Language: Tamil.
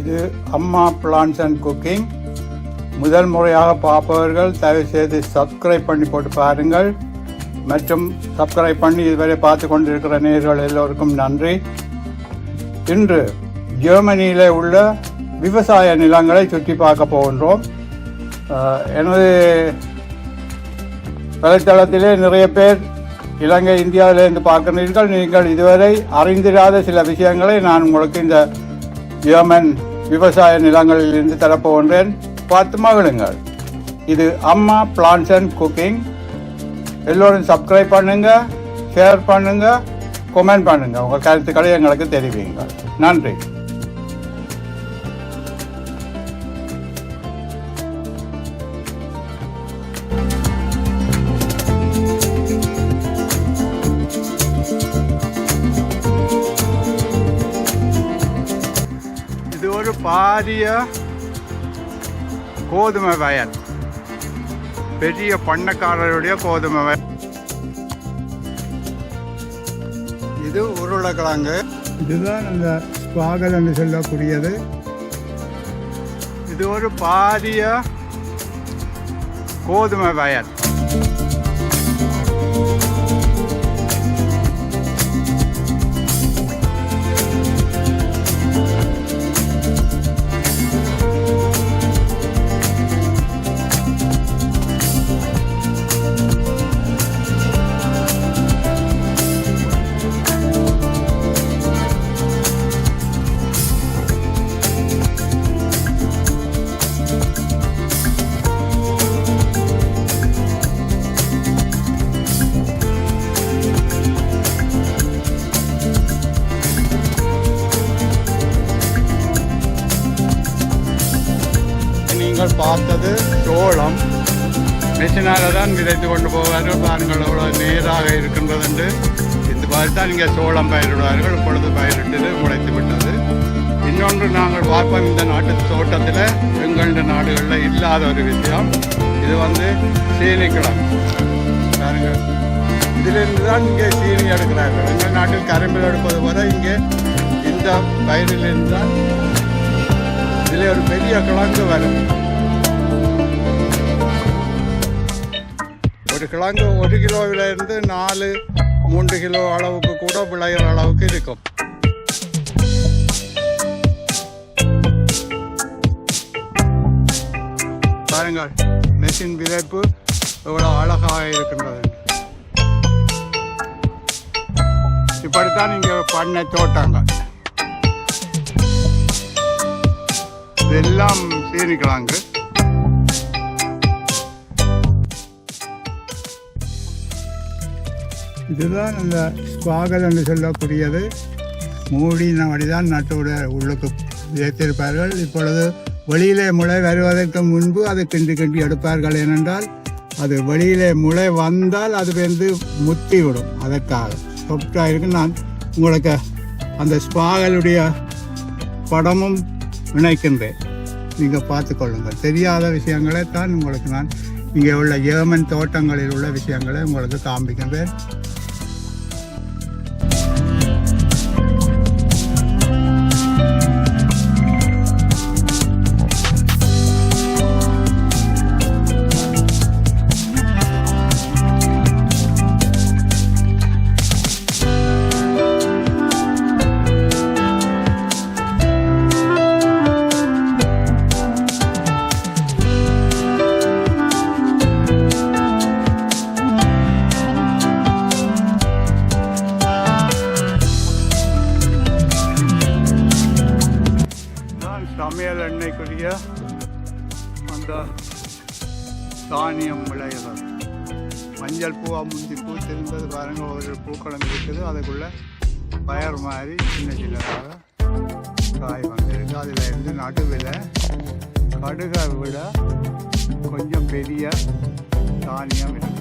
இது அம்மா பிளான்ஸ் அண்ட் குக்கிங். முதல் முறையாக பார்ப்பவர்கள் தயவுசெய்து சப்ஸ்கிரைப் பண்ணி போட்டு பாருங்கள். மற்றும் சப்ஸ்கிரைப் பண்ணி இதுவரை பார்த்து கொண்டிருக்கிற நேயர்கள் எல்லோருக்கும் நன்றி. இன்று ஜெர்மனியில் உள்ள விவசாய நிலங்களை சுற்றி பார்க்க போகின்றோம். எனது வலைத்தளத்திலே நிறைய பேர் இலங்கை இந்தியாவிலிருந்து பார்க்கிறீர்கள். நீங்கள் இதுவரை அறிந்திராத சில விஷயங்களை நான் உங்களுக்கு இந்த ஜெர்மன் விவசாய நிலங்களில் இருந்து தரப்போகின்றேன். பார்த்து மகிழுங்கள். இது அம்மா பிளான்ஸ் அண்ட் குக்கிங். எல்லோரும் சப்ஸ்கிரைப் பண்ணுங்க, ஷேர் பண்ணுங்க, கமெண்ட் பண்ணுங்க. உங்கள் கருத்துக்களை எங்களுக்கு தெரிவிங்க. நன்றி. இது ஒரு பாரிய கோதுமை வயல், பெரிய பண்ணக்காரருடைய கோதுமை வயல். இது உருளைக்கிழங்கு. இதுதான் அந்த ஸ்பாகல் என்று சொல்லக்கூடியது. இது ஒரு பாரிய கோதுமை வயல். நீங்கள் பார்த்தது சோளம். மெஷினால தான் விதைத்து கொண்டு போவார்கள். பாருங்கள் எவ்வளோ நேராக இருக்கின்றது என்று. இந்த மாதிரி தான் இங்கே சோளம் பயிரிடுவார்கள். இப்பொழுது பயிரிட்டு முளைத்து விட்டது. இன்னொன்று நாங்கள் பார்ப்போம், இந்த நாட்டு தோட்டத்தில் எங்கள நாடுகளில் இல்லாத ஒரு விஷயம். இது சீனிக்கிழங்கு. பாருங்கள், இதிலிருந்து தான் இங்கே சீனி எடுக்கிறார்கள். எங்கள் நாட்டில் கரும்பில் எடுப்பது போல இங்கே இந்த பயிரிலிருந்து தான் இதில் ஒரு பெரிய கிழங்கு வரும். ஒரு கிழங்கு 1 கிலோவிலிருந்து 4-3 கிலோ அளவுக்கு கூட விளையிற அளவுக்கு இருக்கும். பாருங்கள், மெஷின் விதைப்பு எவ்வளோ அழகாக இருக்கின்றது. இப்படித்தான் இங்கே பண்ணை தோட்டங்கள். இதெல்லாம் சீனிக்கிழங்கு. இதுதான் அந்த ஸ்பாகல் என்று சொல்லக்கூடியது. மூடின வழிதான் நட்டோட உள்ளுக்கு விதைத்திருப்பார்கள். இப்பொழுது வெளியிலே முளை வருவதற்கு முன்பு அதை கிண்டி கிண்டி எடுப்பார்கள். ஏனென்றால் அது வெளியிலே முளை வந்தால் அது முத்தி விடும். அதற்காக சொப்டாக இருக்கு. நான் உங்களுக்கு அந்த ஸ்பாகலுடைய படமும் இணைக்கின்றேன். நீங்கள் பார்த்துக்கொள்ளுங்கள். தெரியாத விஷயங்களை தான் உங்களுக்கு நான் இங்கே உள்ள ஜெர்மன் தோட்டங்களில் உள்ள விஷயங்களை உங்களுக்கு காண்பிக்கின்றேன். சமையல் எண்ணெய்க்குரிய அந்த தானியம் விளையிறது. மஞ்சள் பூவா முந்தி பூ தெரிந்தது பாருங்கள். ஒரு பூக்களம் இருக்குது. அதுக்குள்ளே பயர் மாதிரி சின்ன சின்னதாக காய் வந்துருக்கு. அதில் இருந்து நடுவில் கடுகை விட கொஞ்சம் பெரிய தானியம் இருக்கும்.